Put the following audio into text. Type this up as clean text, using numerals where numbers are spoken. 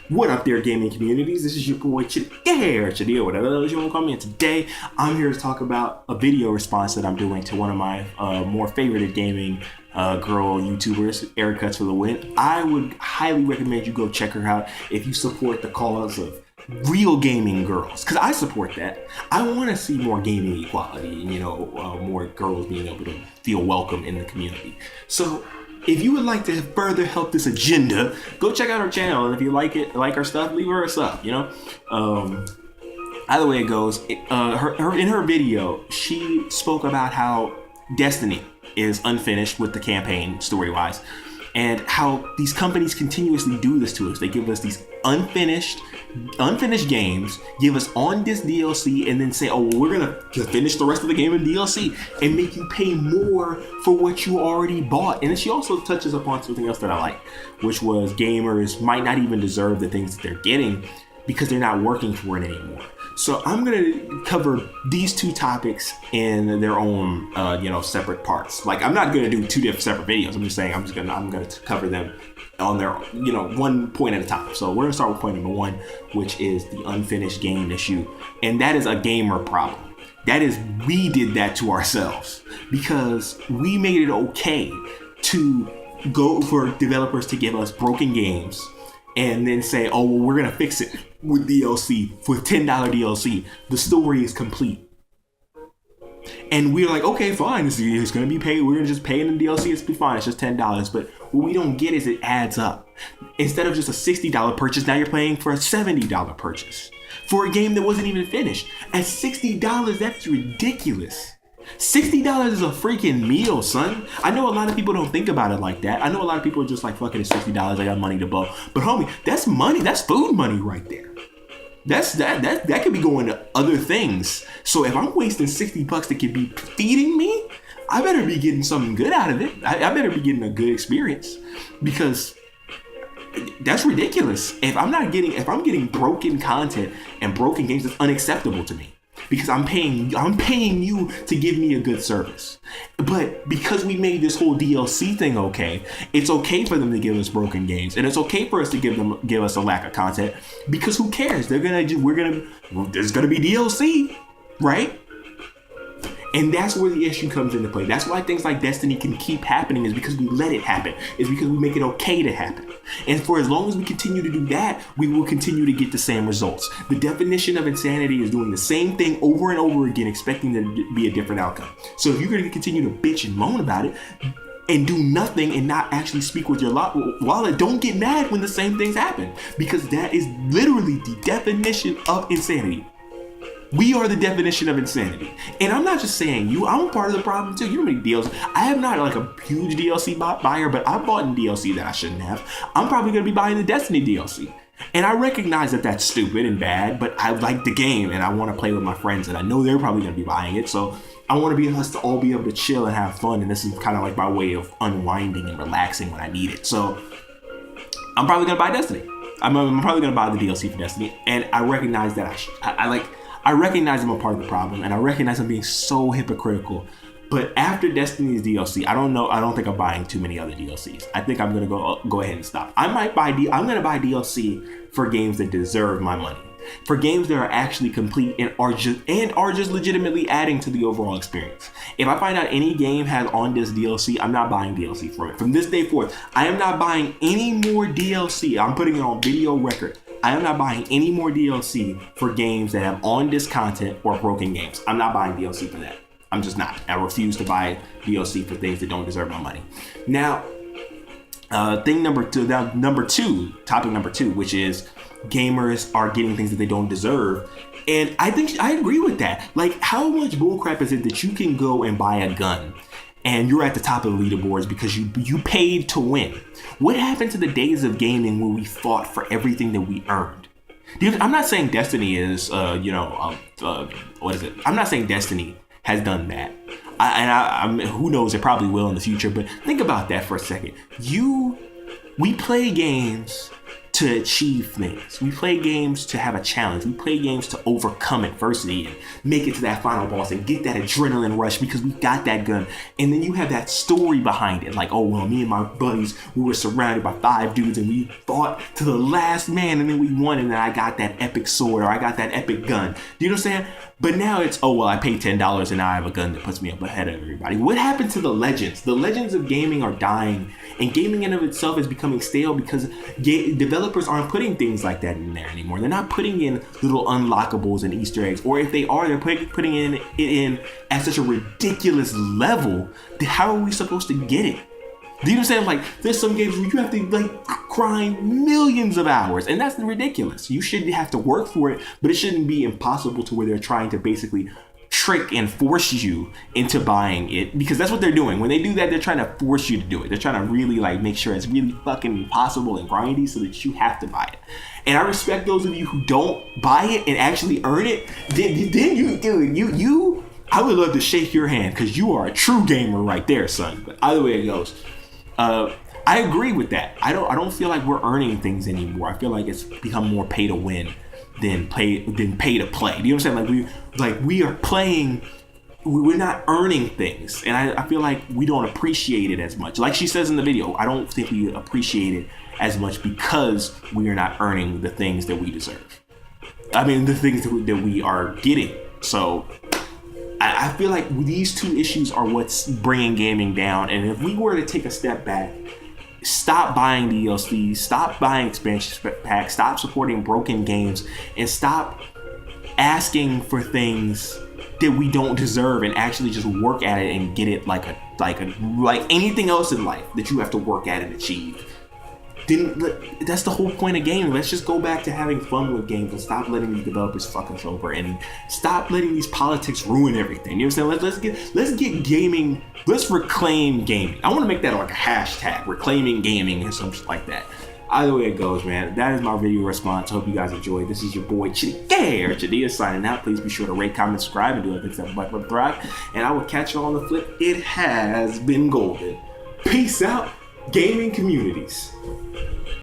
What up there, gaming communities? This is your boy chdeaaanime, whatever else you want to call me. And today, I'm here to talk about a video response that I'm doing to one of my more favorited gaming girl YouTubers, Ericutz4thewin. I would highly recommend you go check her out if you support the cause of real gaming girls, because I support that. I want to see more gaming equality and, more girls being able to feel welcome in the community. So if you would like to further help this agenda, go check out her channel. And if you like her stuff, leave her a sub, Either way it goes, in her video, she spoke about how Destiny is unfinished with the campaign story-wise, and how these companies continuously do this to us. They give us these unfinished games, give us on this DLC, and then say, oh, well, we're gonna finish the rest of the game in DLC and make you pay more for what you already bought. And then she also touches upon something else that I like, which was gamers might not even deserve the things that they're getting because they're not working for it anymore. So I'm gonna cover these two topics in their own, separate parts. Like, I'm not gonna do two different separate videos. I'm just saying I'm gonna cover them on their, one point at a time. So we're gonna start with point number one, which is the unfinished game issue, and that is a gamer problem. That is, we did that to ourselves because we made it okay to go for developers to give us broken games and then say, oh, well, we're gonna fix it with DLC, for $10 DLC. The story is complete. And we're like, okay, fine, it's gonna be paid. We're gonna just pay it in DLC, it's be fine, it's just $10. But what we don't get is it adds up. Instead of just a $60 purchase, now you're paying for a $70 purchase for a game that wasn't even finished. At $60, that's ridiculous. $60 is a freaking meal, son. I know a lot of people don't think about it like that. I know a lot of people are just like, fucking, it's $60, I got money to blow. But homie, that's money, that's food money right there. That could be going to other things. So if I'm wasting $60 that could be feeding me, I better be getting something good out of it. I better be getting a good experience, because that's ridiculous. If I'm getting broken content and broken games, that's unacceptable to me. Because I'm paying you to give me a good service. But because we made this whole DLC thing okay, it's okay for them to give us broken games, and it's okay for us to give us a lack of content, because who cares? There's gonna be DLC, right? And that's where the issue comes into play. That's why things like Destiny can keep happening, is because we let it happen. It's because we make it okay to happen. And for as long as we continue to do that, we will continue to get the same results. The definition of insanity is doing the same thing over and over again, expecting there to be a different outcome. So if you're going to continue to bitch and moan about it and do nothing and not actually speak with your wallet, don't get mad when the same things happen, because that is literally the definition of insanity. We are the definition of insanity. And I'm not just saying you, I'm part of the problem too. You know how many DLC? I am not like a huge DLC buyer, but I bought in DLC that I shouldn't have. I'm probably gonna be buying the Destiny DLC. And I recognize that that's stupid and bad, but I like the game and I wanna play with my friends, and I know they're probably gonna be buying it. So I wanna be us to all be able to chill and have fun. And this is kind of like my way of unwinding and relaxing when I need it. So I'm probably gonna buy Destiny. I'm probably gonna buy the DLC for Destiny. And I recognize that I recognize I'm a part of the problem, and I recognize I'm being so hypocritical. But after Destiny's DLC, I don't think I'm buying too many other DLCs. I think I'm gonna go ahead and stop. I'm gonna buy DLC for games that deserve my money, for games that are actually complete and are just legitimately adding to the overall experience. If I find out any game has on this DLC, I'm not buying DLC from it. From this day forth, I am not buying any more DLC. I'm putting it on video record. I am not buying any more DLC for games that have on this content or broken games. I'm not buying DLC for that. I'm just not. I refuse to buy DLC for things that don't deserve my money. Now, topic number two, which is gamers are getting things that they don't deserve. And I think I agree with that. Like, how much bullcrap is it that you can go and buy a gun and you're at the top of the leaderboards because you paid to win? What happened to the days of gaming where we fought for everything that we earned? I'm not saying Destiny is, what is it? I'm not saying Destiny has done that. Who knows, it probably will in the future, but think about that for a second. We play games to achieve things. We play games to have a challenge. We play games to overcome adversity and make it to that final boss and get that adrenaline rush because we got that gun. And then you have that story behind it. Like, oh, well, me and my buddies, we were surrounded by 5 dudes and we fought to the last man and then we won and then I got that epic sword or I got that epic gun. Do you know what I'm saying? But now it's, oh, well, I paid $10 and now I have a gun that puts me up ahead of everybody. What happened to the legends? The legends of gaming are dying, and gaming in of itself is becoming stale because developers aren't putting things like that in there anymore. They're not putting in little unlockables and Easter eggs, or if they are, they're putting it in at such a ridiculous level that how are we supposed to get it? Do you know what I'm saying? Like, there's some games where you have to like grind millions of hours, and that's ridiculous. You shouldn't have to work for it, but it shouldn't be impossible to where they're trying to basically trick and force you into buying it, because that's what they're doing. When they do that, they're trying to force you to do it. They're trying to really like make sure it's really fucking impossible and grindy so that you have to buy it. And I respect those of you who don't buy it and actually earn it. Then you, dude, you. I would love to shake your hand because you are a true gamer right there, son. But either way it goes. I agree with that. I don't feel like we're earning things anymore. I feel like it's become more pay to win than pay to play. Do you know what I'm saying? We are playing. We're not earning things, and I feel like we don't appreciate it as much. Like she says in the video, I don't think we appreciate it as much because we are not earning the things that we deserve. I mean, the things that we are getting. So I feel like these two issues are what's bringing gaming down. And if we were to take a step back, stop buying DLCs, stop buying expansion packs, stop supporting broken games, and stop asking for things that we don't deserve, and actually just work at it and get it like anything else in life that you have to work at and achieve. That's the whole point of gaming. Let's just go back to having fun with games and stop letting these developers fuck us over and stop letting these politics ruin everything. You know what I'm saying? Let's get gaming. Let's reclaim gaming. I want to make that like a hashtag, reclaiming gaming or something like that. Either way it goes, man. That is my video response. Hope you guys enjoyed. This is your boy Chdeaaanime signing out. Please be sure to rate, comment, subscribe, and do everything except button for thrive. And I will catch you on the flip. It has been golden. Peace out, gaming communities.